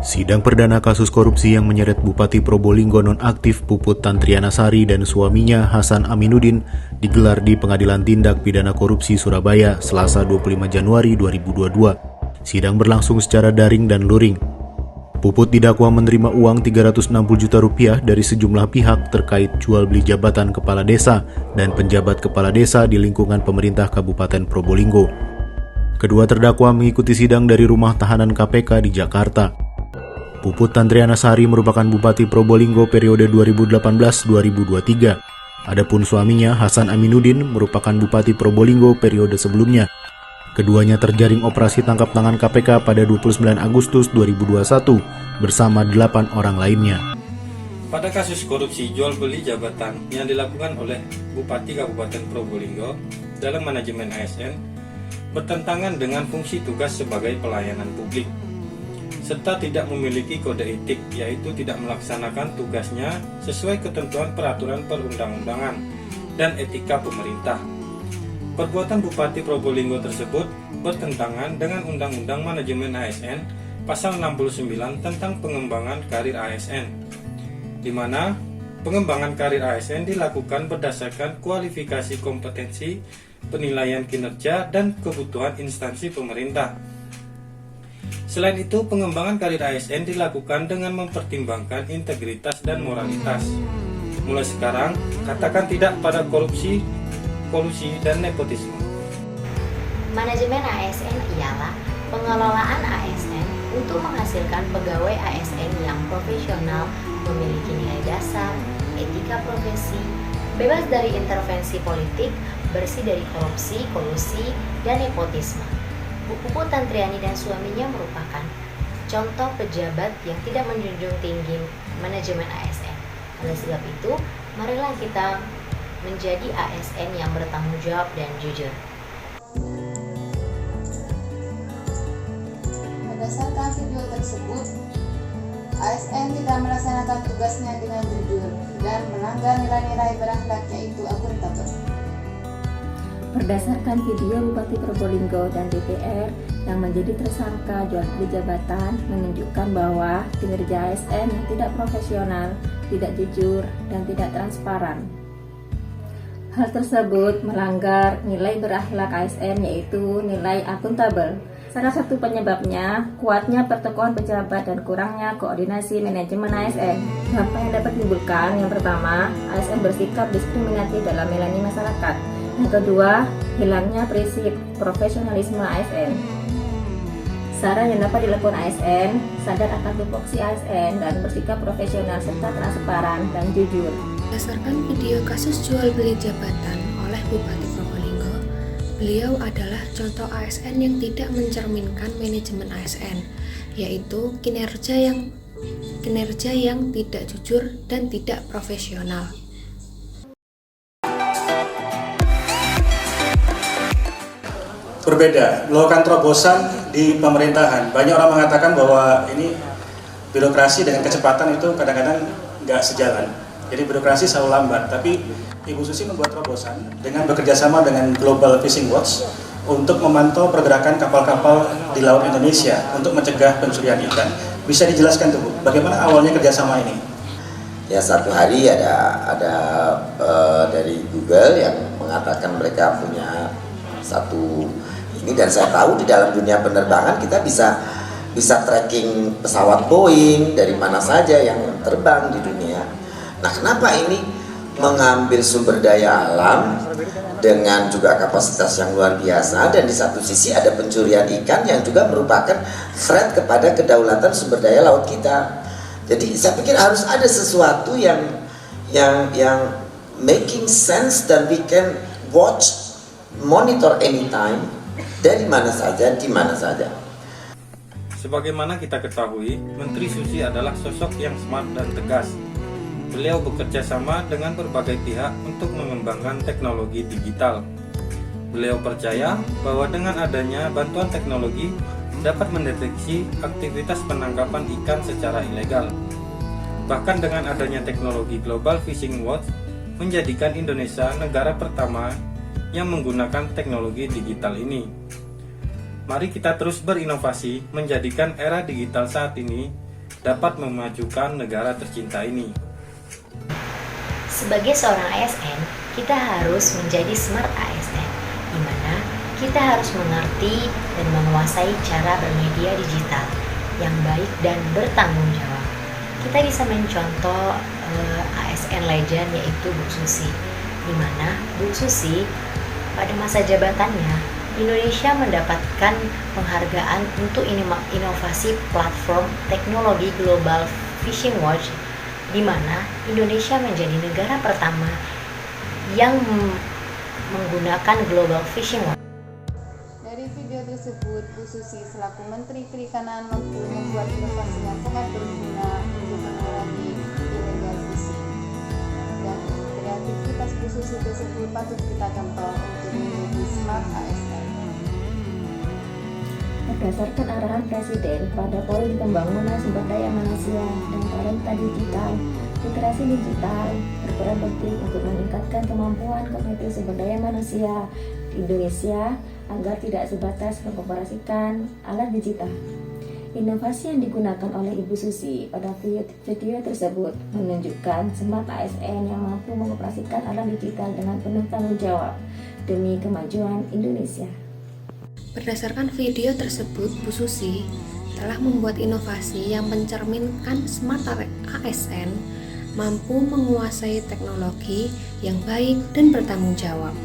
Sidang perdana kasus korupsi yang menyeret Bupati Probolinggo nonaktif Puput Tantrianasari dan suaminya Hasan Aminuddin digelar di Pengadilan Tindak Pidana Korupsi Surabaya, Selasa 25 Januari 2022. Sidang berlangsung secara daring dan luring. Puput didakwa menerima uang 360 juta rupiah dari sejumlah pihak terkait jual beli jabatan kepala desa dan penjabat kepala desa di lingkungan pemerintah Kabupaten Probolinggo. Kedua terdakwa mengikuti sidang dari rumah tahanan KPK di Jakarta. Puput Tantrianasari merupakan Bupati Probolinggo periode 2018-2023. Adapun suaminya, Hasan Aminuddin, merupakan Bupati Probolinggo periode sebelumnya. Keduanya terjaring operasi tangkap tangan KPK pada 29 Agustus 2021 bersama 8 orang lainnya. Pada kasus korupsi jual beli jabatan yang dilakukan oleh Bupati Kabupaten Probolinggo dalam manajemen ASN bertentangan dengan fungsi tugas sebagai pelayanan publik, serta tidak memiliki kode etik, yaitu tidak melaksanakan tugasnya sesuai ketentuan peraturan perundang-undangan dan etika pemerintah. Perbuatan Bupati Probolinggo tersebut bertentangan dengan Undang-Undang Manajemen ASN Pasal 69 tentang pengembangan karir ASN, di mana pengembangan karir ASN dilakukan berdasarkan kualifikasi kompetensi, penilaian kinerja, dan kebutuhan instansi pemerintah. Selain itu, pengembangan karir ASN dilakukan dengan mempertimbangkan integritas dan moralitas. Mulai sekarang, katakan tidak pada korupsi, kolusi, dan nepotisme. Manajemen ASN ialah pengelolaan ASN untuk menghasilkan pegawai ASN yang profesional, memiliki nilai dasar, etika profesi, bebas dari intervensi politik, bersih dari korupsi, kolusi, dan nepotisme. Bu Puput Tantriani dan suaminya merupakan contoh pejabat yang tidak menjunjung tinggi manajemen ASN. Oleh sebab itu, marilah kita menjadi ASN yang bertanggung jawab dan jujur. Berdasarkan video tersebut, ASN tidak melaksanakan tugasnya dengan jujur dan melanggar nilai-nilai berakhlak, yaitu akuntabel. Berdasarkan video Bupati Probolinggo dan DPR yang menjadi tersangka jual beli jabatan menunjukkan bahwa kinerja ASN yang tidak profesional, tidak jujur, dan tidak transparan. Hal tersebut melanggar nilai berakhlak ASN, yaitu nilai akuntabel. Salah satu penyebabnya kuatnya pertokohan pejabat dan kurangnya koordinasi manajemen ASN. Dampak yang dapat ditimbulkan, yang pertama, ASN bersikap diskriminatif dalam melayani masyarakat. Yang kedua, hilangnya prinsip profesionalisme ASN. Saran yang dapat dilakukan ASN, sadar akan tupoksi ASN dan bersikap profesional serta transparan dan jujur. Berdasarkan video kasus jual beli jabatan oleh Bupati Probolinggo, beliau adalah contoh ASN yang tidak mencerminkan manajemen ASN, yaitu kinerja yang tidak jujur dan tidak profesional. Berbeda, melakukan terobosan di pemerintahan. Banyak orang mengatakan bahwa ini birokrasi dengan kecepatan itu kadang-kadang nggak sejalan. Jadi birokrasi selalu lambat, tapi Ibu Susi membuat terobosan dengan bekerjasama dengan Global Fishing Watch untuk memantau pergerakan kapal-kapal di laut Indonesia untuk mencegah pencurian ikan. Bisa dijelaskan tuh Bu, bagaimana awalnya kerjasama ini? Ya, satu hari ada dari Google yang mengatakan mereka punya satu ini, dan saya tahu di dalam dunia penerbangan kita bisa tracking pesawat Boeing dari mana saja yang terbang di dunia. Nah, kenapa ini mengambil sumber daya alam dengan juga kapasitas yang luar biasa, dan di satu sisi ada pencurian ikan yang juga merupakan threat kepada kedaulatan sumber daya laut kita. Jadi saya pikir harus ada sesuatu yang making sense dan we can watch, monitor anytime, dari mana saja, di mana saja. Sebagaimana kita ketahui, Menteri Susi adalah sosok yang smart dan tegas. Beliau bekerja sama dengan berbagai pihak untuk mengembangkan teknologi digital. Beliau percaya bahwa dengan adanya bantuan teknologi dapat mendeteksi aktivitas penangkapan ikan secara ilegal. Bahkan dengan adanya teknologi Global Fishing Watch menjadikan Indonesia negara pertama yang menggunakan teknologi digital ini. Mari kita terus berinovasi menjadikan era digital saat ini dapat memajukan negara tercinta ini. Sebagai seorang ASN, kita harus menjadi smart ASN, di mana kita harus mengerti dan menguasai cara bermedia digital yang baik dan bertanggung jawab. Kita bisa mencontoh ASN legend yaitu Bu Susi, di mana Bu Susi pada masa jabatannya Indonesia mendapatkan penghargaan untuk inovasi platform teknologi Global Fishing Watch, di mana Indonesia menjadi negara pertama yang menggunakan Global Fishing Watch. Dari video tersebut, Bu Susi selaku Menteri Perikanan mampu membuat inovasi yang sangat berguna untuk mengurangi illegal fishing. Dan kreativitas Bu Susi tersebut patut kita contoh untuk menjadi smart ASN. Berdasarkan arahan Presiden pada poin pembangunan sumber daya manusia dan talenta digital, literasi digital berperan penting untuk meningkatkan kemampuan kognitif sumber daya manusia di Indonesia agar tidak sebatas mengoperasikan alat digital. Inovasi yang digunakan oleh Ibu Susi pada video tersebut menunjukkan smart ASN yang mampu mengoperasikan alat digital dengan penuh tanggung jawab demi kemajuan Indonesia. Berdasarkan video tersebut, Bu Susi telah membuat inovasi yang mencerminkan smart ASN mampu menguasai teknologi yang baik dan bertanggung jawab.